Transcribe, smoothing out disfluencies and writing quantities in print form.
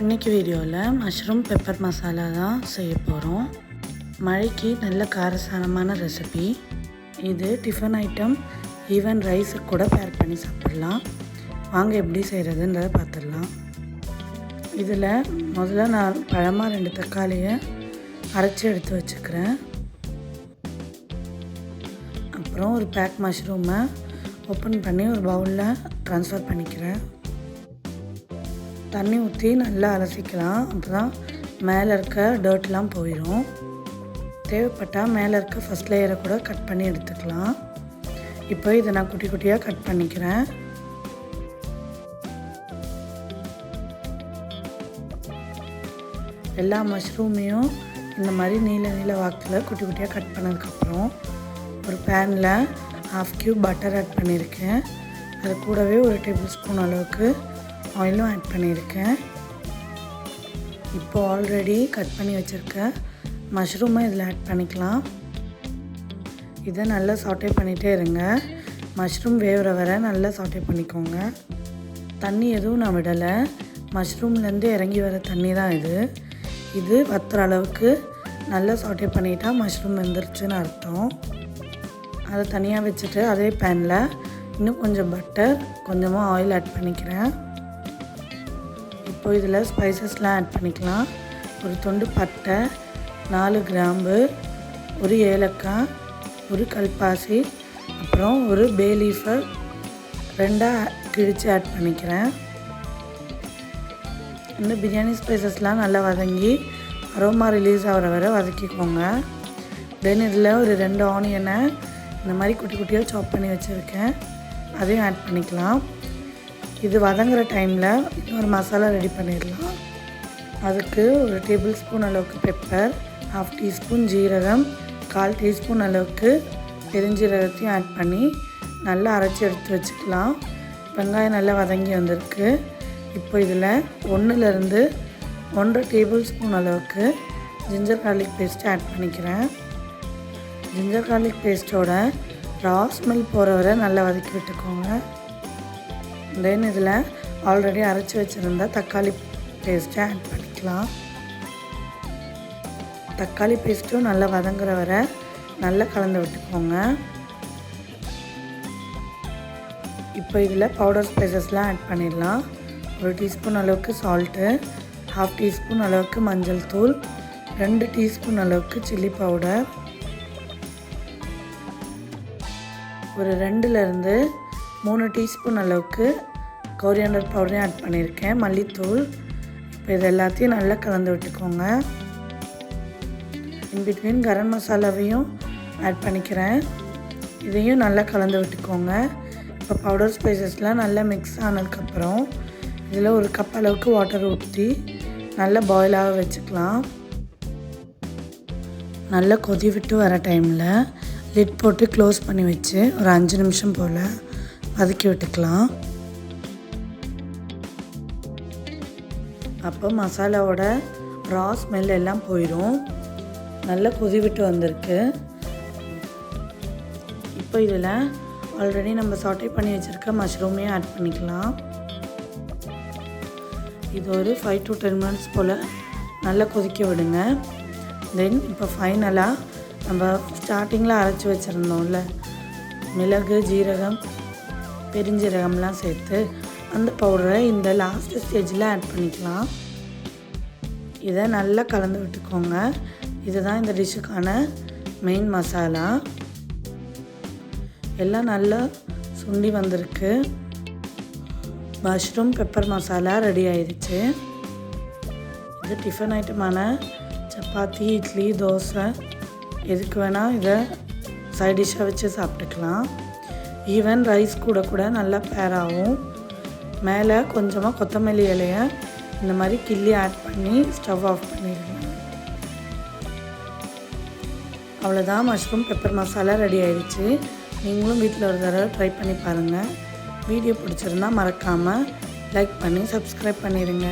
இன்றைக்கி வீடியோவில் mushroom pepper masala தான் செய்ய போகிறோம். மழைக்கு நல்ல காரசாரமான ரெசிபி இது. டிஃபன் ஐட்டம், ஈவன் ரைஸுக்கு கூட பேர் பண்ணி சாப்பிட்லாம். வாங்க எப்படி செய்கிறதுன்றதை பார்த்துடலாம். இதில் முதல்ல நான் பழமாக 2 தக்காளியை அரைச்சி எடுத்து வச்சுக்கிறேன். அப்புறம் ஒரு பேக் மஷ்ரூமை ஓப்பன் பண்ணி ஒரு பவுலில் ட்ரான்ஸ்ஃபர் பண்ணிக்கிறேன். தண்ணி ஊற்றி நல்லா அலசிக்கலாம். அப்போ தான் மேலே இருக்க டர்ட்லாம் போயிடும். தேவைப்பட்டால் மேலே இருக்க ஃபஸ்ட் லேயரை கூட கட் பண்ணி எடுத்துக்கலாம். இப்போ இதை நான் குட்டி குட்டியாக கட் பண்ணிக்கிறேன். எல்லா மஷ்ரூமையும் இந்த மாதிரி நீல வாக்கில் குட்டி குட்டியாக கட் பண்ணதுக்கப்புறம் ஒரு பேனில் 1/2 கியூப் பட்டர் ஆட் பண்ணியிருக்கேன். அது கூடவே 1 டேபிள் ஸ்பூன் அளவுக்கு ஆயிலும் ஆட் பண்ணியிருக்கேன். இப்போ ஆல்ரெடி கட் பண்ணி வச்சுருக்க மஷ்ரூமை இதில் ஆட் பண்ணிக்கலாம். இதை நல்லா சாட்டே பண்ணிகிட்டே இருங்க. மஷ்ரூம் வேகிற வரை நல்லா சாட்டே பண்ணிக்கோங்க. தண்ணி எதுவும் நான் விடலை. மஷ்ரூம்லேருந்து இறங்கி வர தண்ணி தான் இது வத்துற அளவுக்கு நல்லா சாட்டே பண்ணிட்டா மஷ்ரூம் வெந்துருச்சுன்னு அர்த்தம். அதை தனியாக வச்சுட்டு அதே பேனில் இன்னும் கொஞ்சம் பட்டர், கொஞ்சமாக ஆயில் ஆட் பண்ணிக்கிறேன். இப்போ இதில் ஸ்பைசஸ்லாம் ஆட் பண்ணிக்கலாம். ஒரு துண்டு பட்டை, 4 கிராம்பு, 1 ஏலக்காய், 1 கல்பாசி, அப்புறம் ஒரு பே லீஃபை 2ஆக கிழித்து ஆட் பண்ணிக்கிறேன். இந்த பிரியாணி ஸ்பைசஸ்லாம் நல்லா வதங்கி அரோமா ரிலீஸ் ஆகிற வரை வதக்கிக்கோங்க. தென் இதில் ஒரு 2 ஆனியனை இந்த மாதிரி குட்டி குட்டியாக சாப் பண்ணி வச்சுருக்கேன். அதையும் ஆட் பண்ணிக்கலாம். இது வதங்குற டைமில் இன்னொரு மசாலா ரெடி பண்ணிடலாம். அதுக்கு 1 டேபிள் ஸ்பூன் அளவுக்கு பெப்பர், 1/2 டீஸ்பூன் ஜீரகம், 1/4 டீஸ்பூன் அளவுக்கு பெருஞ்சீரகத்தையும் ஆட் பண்ணி நல்லா அரைச்சி எடுத்து வச்சுக்கலாம். வெங்காயம் நல்லா வதங்கி வந்திருக்கு. இப்போ இதில் 1லேருந்து 1.5 டேபிள் ஸ்பூன் அளவுக்கு ஜிஞ்சர் கார்லிக் பேஸ்ட்டு ஆட் பண்ணிக்கிறேன். ஜிஞ்சர் கார்லிக் பேஸ்ட்டோட ரா ஸ்மெல் போகிற வரை நல்லா வதக்கி விட்டுக்கோங்க. தென் இதில் ஆல்ரெடி அரைச்சி வச்சுருந்தா தக்காளி பேஸ்ட்டை ஆட் பண்ணிக்கலாம். தக்காளி பேஸ்ட்டும் நல்லா வதங்குற வரை நல்லா கலந்து விட்டுக்கோங்க. இப்போ இதில் பவுடர் ஸ்பைசஸ்லாம் ஆட் பண்ணிடலாம். 1 டீஸ்பூன் அளவுக்கு சால்ட்டு, 1/2 டீஸ்பூன் அளவுக்கு மஞ்சள் தூள், 2 டீஸ்பூன் அளவுக்கு சில்லி பவுடர், ஒரு 2லேருந்து 3 டீஸ்பூன் அளவுக்கு கொரியாண்டர் பவுடரையும் ஆட் பண்ணியிருக்கேன், மல்லித்தூள். இப்போ இது எல்லாத்தையும் நல்லா கலந்து விட்டுக்கோங்க. இன்பிட்வீன் கரம் மசாலாவையும் ஆட் பண்ணிக்கிறேன். இதையும் நல்லா கலந்து விட்டுக்கோங்க. இப்போ பவுடர் ஸ்பைசஸ்லாம் நல்லா மிக்ஸ் ஆனதுக்கப்புறம் இதில் 1 கப் அளவுக்கு வாட்டர் ஊற்றி நல்லா பாயிலாக வச்சுக்கலாம். நல்லா கொதி விட்டு வர டைமில் லிட் போட்டு க்ளோஸ் பண்ணி வச்சு ஒரு 5 நிமிஷம் போல் வதக்கி விட்டுக்கலாம். அப்போ மசாலாவோட ரா ஸ்மெல் எல்லாம் போயிடும். நல்லா கொதி விட்டு வந்திருக்கு. இப்போ இதில் ஆல்ரெடி நம்ம சாட்டே பண்ணி வச்சுருக்க மஷ்ரூமையும் ஆட் பண்ணிக்கலாம். இது ஒரு 5 to 10 மினிட்ஸ் போல் நல்லா கொதிக்க விடுங்க. தென் இப்போ ஃபைனலாக நம்ம ஸ்டார்டிங்கில் அரைச்சி வச்சுருந்தோம்ல மிளகு, ஜீரகம், பெருஞ்சீரகம்லாம் சேர்த்து அந்த பவுடரை இந்த லாஸ்ட் ஸ்டேஜில் ஆட் பண்ணிக்கலாம். இதை நல்லா கலந்து விட்டுக்கோங்க. இதுதான் இந்த டிஷ்ஷுக்கான மெயின் மசாலா. எல்லாம் நல்லா சுண்டி வந்திருக்கு. மஷ்ரூம் பெப்பர் மசாலா ரெடி ஆயிடுச்சு. இது டிஃபன் ஐட்டமான சப்பாத்தி, இட்லி, தோசை எதுக்கு வேணால் இதை சைட் டிஷ்ஷாக வச்சு சாப்பிட்டுக்கலாம். ஈவன் ரைஸ் கூட நல்லா பேர் ஆகும். மேலே கொஞ்சமாக கொத்தமல்லி இலையை இந்த மாதிரி கிள்ளி ஆட் பண்ணி ஸ்டவ் ஆஃப் பண்ணிடுங்க. அவ்வளோதான், மஷ்ரூம் பெப்பர் மசாலா ரெடி ஆயிடுச்சு. நீங்களும் வீட்டில் ஒரு தடவை ட்ரை பண்ணி பாருங்கள். வீடியோ பிடிச்சிருந்தா மறக்காமல் லைக் பண்ணி சப்ஸ்கிரைப் பண்ணிடுங்க.